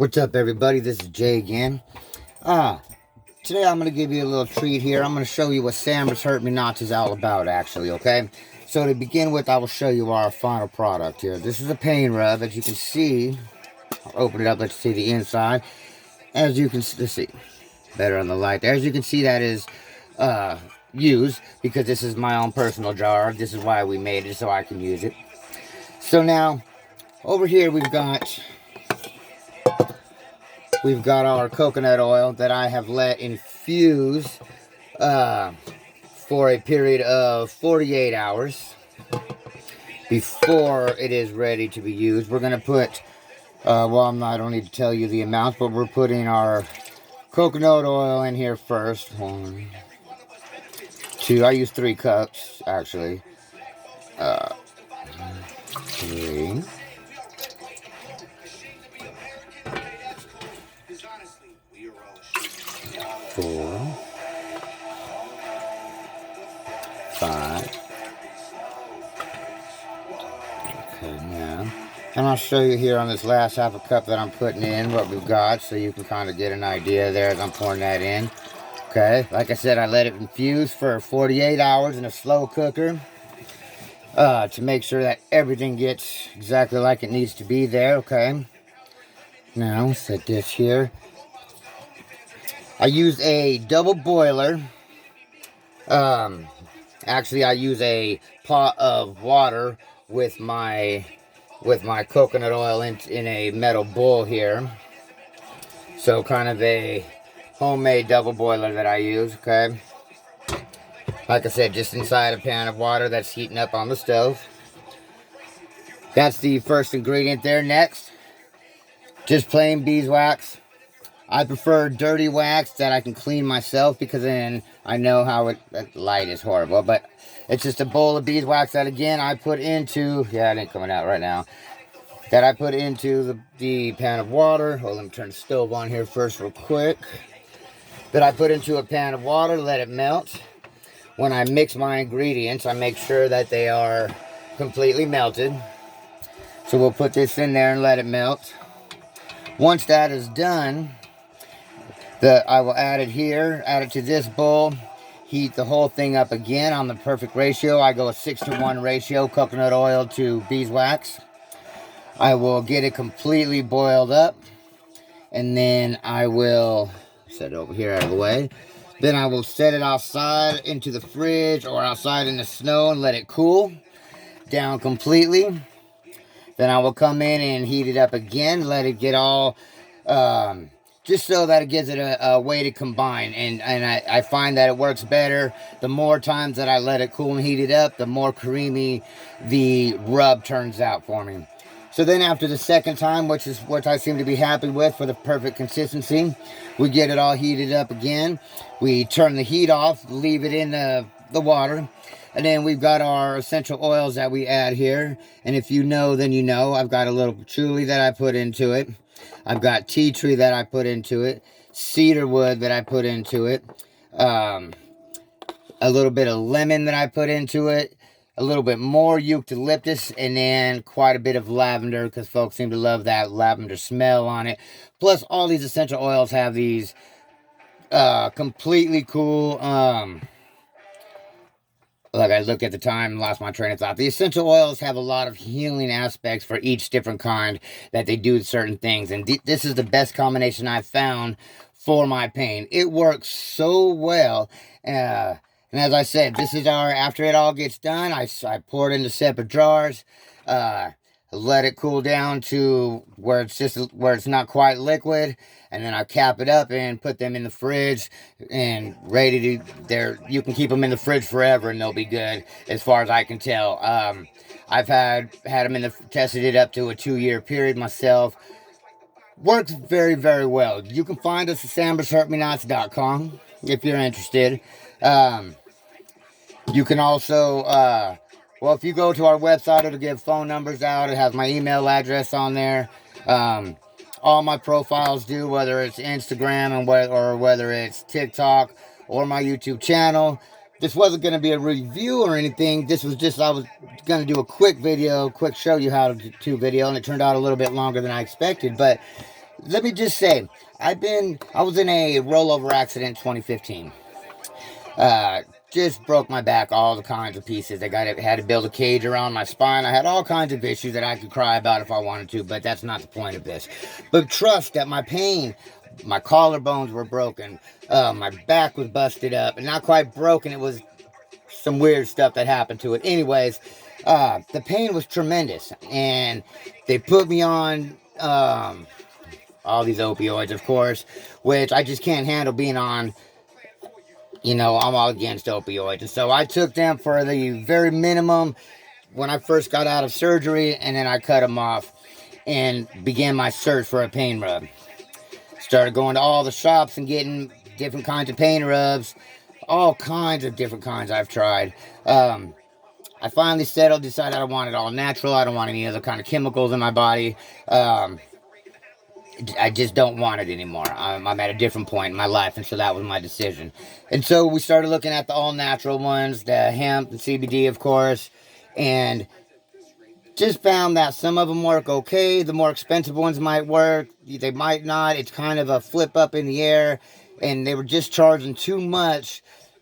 What's up, everybody? This is Jay again. Today I'm going to give you a little treat here. I'm going to show you what Samber's Hurt Me Nots is all about, actually, okay? So to begin with, I will show you our final product here. This is a pain rub. As you can see, I'll open it up, let's see the inside. As you can see, better on the light there. As you can see, that is used because this is my own personal jar. This is why we made it, so I can use it. So now, over here we've got our coconut oil that I have let infuse for a period of 48 hours before it is ready to be used. We're going to put, I don't need to tell you the amounts, but we're putting our coconut oil in here first. 1, 2, I use 3 cups, actually. 3. 4, 5. Okay, now, and I'll show you here on this last half a cup that I'm putting in what we've got, so you can kind of get an idea there as I'm pouring that in. Okay, like I said, I let it infuse for 48 hours in a slow cooker to make sure that everything gets exactly like it needs to be there. Okay, now set this here. I use a double boiler. Actually, I use a pot of water with my coconut oil in a metal bowl here. So kind of a homemade double boiler that I use, okay? Like I said, just inside a pan of water that's heating up on the stove. That's the first ingredient there. Next, just plain beeswax. I prefer dirty wax that I can clean myself because then I know how that light is horrible. But it's just a bowl of beeswax that, again, I put into, it ain't coming out right now, that I put into the pan of water. Hold on, let me turn the stove on here first real quick. That I put into a pan of water, let it melt. When I mix my ingredients, I make sure that they are completely melted. So we'll put this in there and let it melt. Once that is done, I will add it here, add it to this bowl, heat the whole thing up again on the perfect ratio. I go a 6-to-1 ratio, coconut oil to beeswax. I will get it completely boiled up, and then I will set it over here out of the way. Then I will set it outside into the fridge or outside in the snow and let it cool down completely. Then I will come in and heat it up again, let it get all just so that it gives it a way to combine. And I find that it works better. The more times that I let it cool and heat it up, the more creamy the rub turns out for me. So then after the second time, which is what I seem to be happy with for the perfect consistency, we get it all heated up again. We turn the heat off, leave it in the water. And then we've got our essential oils that we add here. And if you know, then you know. I've got a little patchouli that I put into it. I've got tea tree that I put into it. Cedar wood that I put into it. A little bit of lemon that I put into it. A little bit more eucalyptus. And then quite a bit of lavender, because folks seem to love that lavender smell on it. Plus, all these essential oils have these completely cool... Look, I look at the time and lost my train of thought. The essential oils have a lot of healing aspects for each different kind that they do certain things. And this is the best combination I've found for my pain. It works so well. And as I said, this is after it all gets done, I pour it into separate jars. Let it cool down to where it's not quite liquid, and then I cap it up and put them in the fridge and ready to. You can keep them in the fridge forever and they'll be good, as far as I can tell. I've had them tested it up to a 2-year period myself. Works very, very well. You can find us at sambershurtmenots.com if you're interested. You can also. Well, if you go to our website, it'll give phone numbers out. It has my email address on there. All my profiles do, whether it's Instagram or whether it's TikTok or my YouTube channel. This wasn't going to be a review or anything. This was just, I was going to do a quick video, quick show you how to do video, and it turned out a little bit longer than I expected. But let me just say, I was in a rollover accident in 2015. Uh, just broke my back, all the kinds of pieces. Had to build a cage around my spine. I had all kinds of issues that I could cry about if I wanted to, but that's not the point of this. But trust that my pain, my collarbones were broken, my back was busted up, and not quite broken. It was some weird stuff that happened to it. Anyways, the pain was tremendous, and they put me on all these opioids, of course, which I just can't handle being on. I'm all against opioids. And so I took them for the very minimum when I first got out of surgery, and then I cut them off and began my search for a pain rub. Started going to all the shops and getting different kinds of pain rubs, all kinds of different kinds I've tried. I finally decided I want it all natural. I don't want any other kind of chemicals in my body. I just don't want it anymore. I'm at a different point in my life, and so that was my decision. And so we started looking at the all-natural ones, the hemp and CBD, of course, and just found that some of them work okay. The more expensive ones might work. They might not. It's kind of a flip up in the air, and they were just charging too much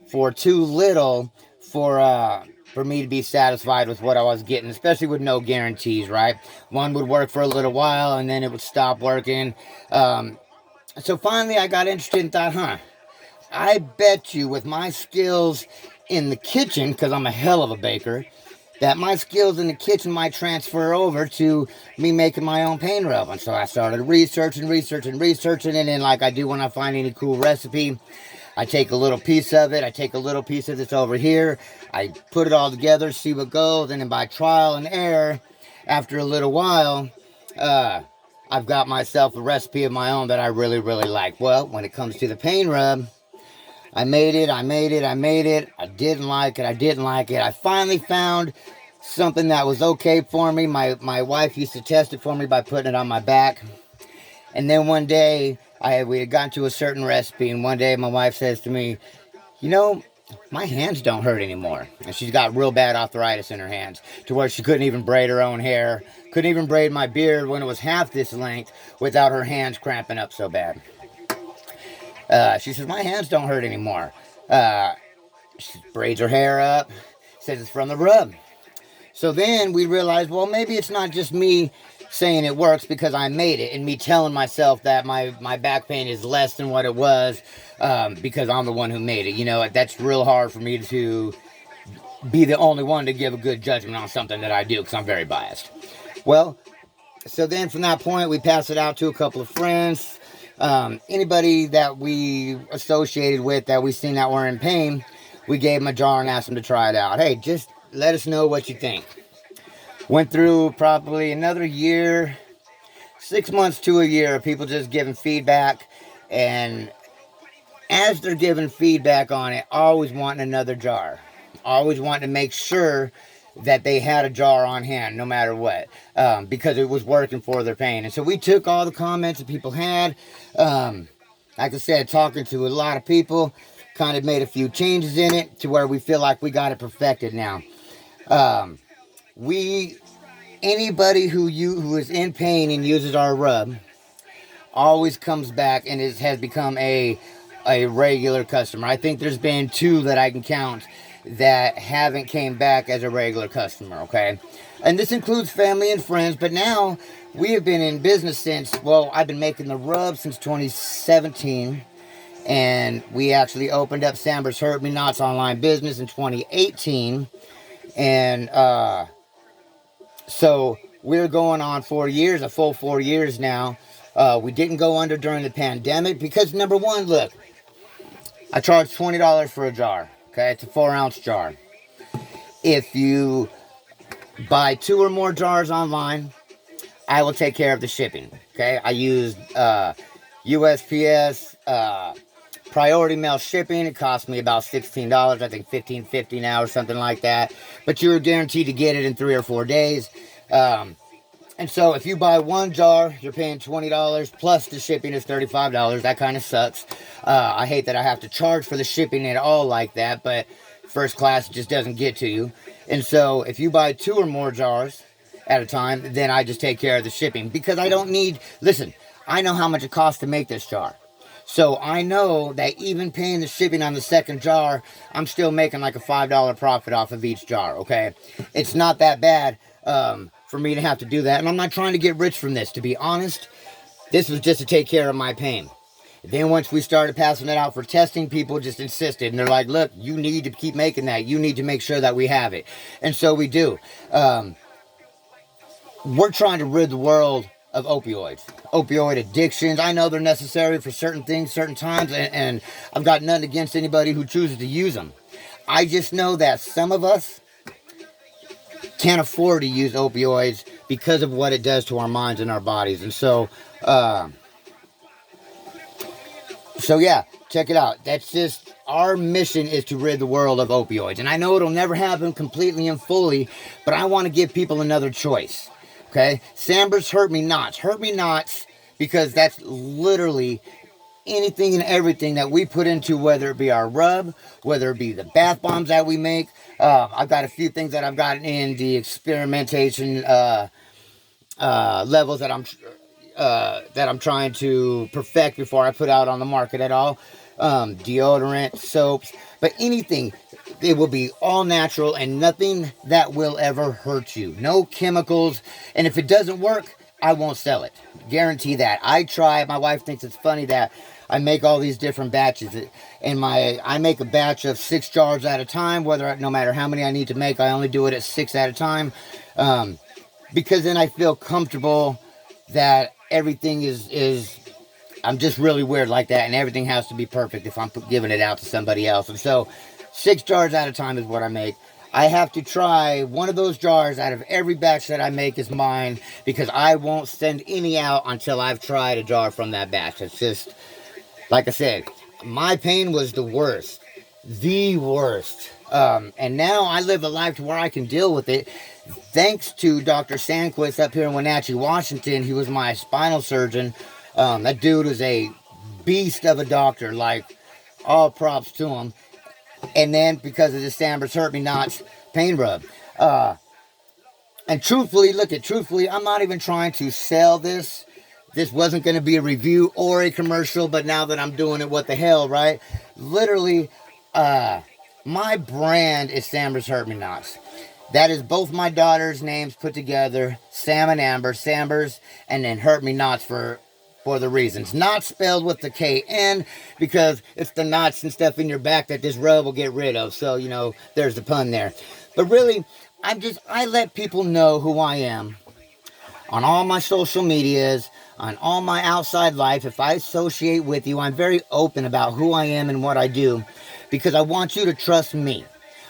for too little for me to be satisfied with what I was getting, especially with no guarantees, right? One would work for a little while, and then it would stop working. So finally I got interested and thought, I bet you with my skills in the kitchen, because I'm a hell of a baker, that my skills in the kitchen might transfer over to me making my own pain rub. And so I started researching, and then like I do when I find any cool recipe, I take a little piece of it. I take a little piece of this over here. I put it all together, see what goes. And then by trial and error, after a little while, I've got myself a recipe of my own that I really, really like. Well, when it comes to the pain rub, I made it. I didn't like it. I finally found something that was okay for me. My wife used to test it for me by putting it on my back. And then one day, we had gotten to a certain recipe, and one day my wife says to me, my hands don't hurt anymore. And she's got real bad arthritis in her hands, to where she couldn't even braid her own hair, couldn't even braid my beard when it was half this length without her hands cramping up so bad. She says, my hands don't hurt anymore. She braids her hair up, says it's from the rub. So then we realized, well, maybe it's not just me saying it works because I made it, and me telling myself that my back pain is less than what it was because I'm the one who made it. That's real hard for me to be the only one to give a good judgment on something that I do, because I'm very biased. Well, so then from that point, we passed it out to a couple of friends. Anybody that we associated with that we seen that were in pain, we gave them a jar and asked them to try it out. Hey, just let us know what you think. Went through probably another year, 6 months to a year of people just giving feedback. And as they're giving feedback on it, always wanting another jar. Always wanting to make sure that they had a jar on hand no matter what, because it was working for their pain. And so we took all the comments that people had. Like I said, talking to a lot of people, kind of made a few changes in it to where we feel like we got it perfected now. Anybody who is in pain and uses our rub always comes back and has become a regular customer. I think there's been 2 that I can count that haven't came back as a regular customer, okay? And this includes family and friends, but now we have been in business since, I've been making the rub since 2017, and we actually opened up Samber's Hurt Me Nots online business in 2018, and so we're going on 4 years, a full 4 years now. We didn't go under during the pandemic because, number one, look, I charge $20 for a jar. Okay, it's a 4-ounce jar. If you buy 2 or more jars online, I will take care of the shipping. Okay, I use USPS priority mail shipping. It cost me about $16. I think $15.50 now or something like that. But you're guaranteed to get it in 3 or 4 days. And so if you buy 1 jar, you're paying $20 plus the shipping is $35. That kind of sucks. I hate that I have to charge for the shipping at all like that, but first class just doesn't get to you. And so if you buy 2 or more jars at a time, then I just take care of the shipping, because I don't need, listen, I know how much it costs to make this jar. So I know that even paying the shipping on the second jar, I'm still making like a $5 profit off of each jar, okay? It's not that bad for me to have to do that. And I'm not trying to get rich from this. To be honest, this was just to take care of my pain. Then once we started passing it out for testing, people just insisted. And they're like, look, you need to keep making that. You need to make sure that we have it. And so we do. We're trying to rid the world of opioids, opioid addictions. I know they're necessary for certain things, certain times, and I've got nothing against anybody who chooses to use them. I just know that some of us can't afford to use opioids because of what it does to our minds and our bodies. And so yeah, check it out. That's just, our mission is to rid the world of opioids. And I know it'll never happen completely and fully, but I want to give people another choice. Okay, Samber's Hurt Me Nots. Hurt Me Nots, because that's literally anything and everything that we put into, whether it be our rub, whether it be the bath bombs that we make. I've got a few things that I've gotten in the experimentation levels that I'm trying to perfect before I put out on the market at all. Deodorant, soaps, but anything. It will be all natural and nothing that will ever hurt you. No chemicals. And if it doesn't work, I won't sell it. Guarantee that. I try. My wife thinks it's funny that I make all these different batches. And I make a batch of 6 jars at a time. No matter how many I need to make, I only do it at 6 at a time. Because then I feel comfortable that everything is I'm just really weird like that. And everything has to be perfect if I'm giving it out to somebody else. And so 6 jars at a time is what I make. I have to try one of those jars out of every batch that I make is mine, because I won't send any out until I've tried a jar from that batch. It's just, like I said, my pain was the worst. The worst. And now I live a life to where I can deal with it. Thanks to Dr. Sandquist up here in Wenatchee, Washington. He was my spinal surgeon. That dude was a beast of a doctor. Like, all props to him. And then because of the Samber's Hurt Me Nots pain rub. And truthfully, I'm not even trying to sell this. This wasn't going to be a review or a commercial, but now that I'm doing it, what the hell, right? Literally, my brand is Samber's Hurt Me Nots. That is both my daughter's names put together, Sam and Amber, Samber's, and then Hurt Me Nots for the reasons. Not spelled with the K-N, because it's the knots and stuff in your back that this rub will get rid of. So, you know, there's the pun there. But really, I let people know who I am on all my social medias, on all my outside life. If I associate with you, I'm very open about who I am and what I do, because I want you to trust me.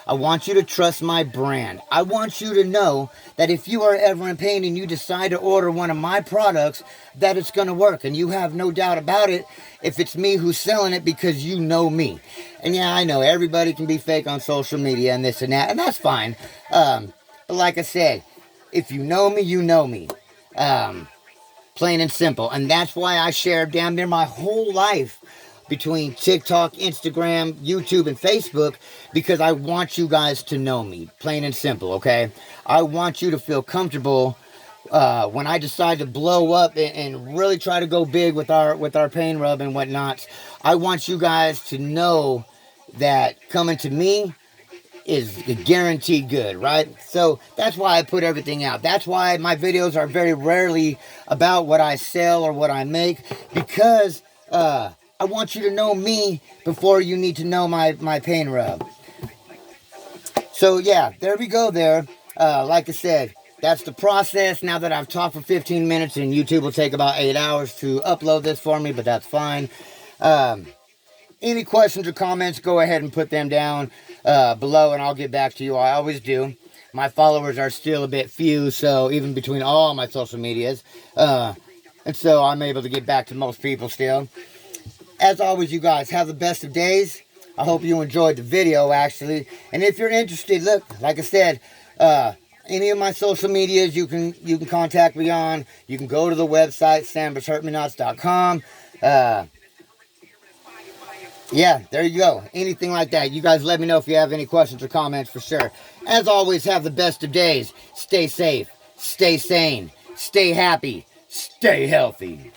I want you to trust my brand. I want you to know that if you are ever in pain and you decide to order one of my products, that it's going to work. And you have no doubt about it if it's me who's selling it, because you know me. And yeah, I know everybody can be fake on social media and this and that, and that's fine. But like I said, if you know me, you know me. Plain and simple. And that's why I share damn near my whole life between TikTok, Instagram, YouTube, and Facebook, because I want you guys to know me. Plain and simple, okay? I want you to feel comfortable when I decide to blow up and really try to go big with our pain rub and whatnot. I want you guys to know that coming to me is guaranteed good, right? So that's why I put everything out. That's why my videos are very rarely about what I sell or what I make, because I want you to know me before you need to know my pain rub. So yeah, there we go there. Like I said, that's the process. Now that I've talked for 15 minutes, and YouTube will take about 8 hours to upload this for me, but that's fine. Any questions or comments, go ahead and put them down below, and I'll get back to you. I always do. My followers are still a bit few, so even between all my social medias. And so I'm able to get back to most people still. As always, you guys, have the best of days. I hope you enjoyed the video, actually. And if you're interested, look, like I said, any of my social medias you can contact me on. You can go to the website, sambershurtmenots.com. Yeah, there you go. Anything like that. You guys let me know if you have any questions or comments for sure. As always, have the best of days. Stay safe. Stay sane. Stay happy. Stay healthy.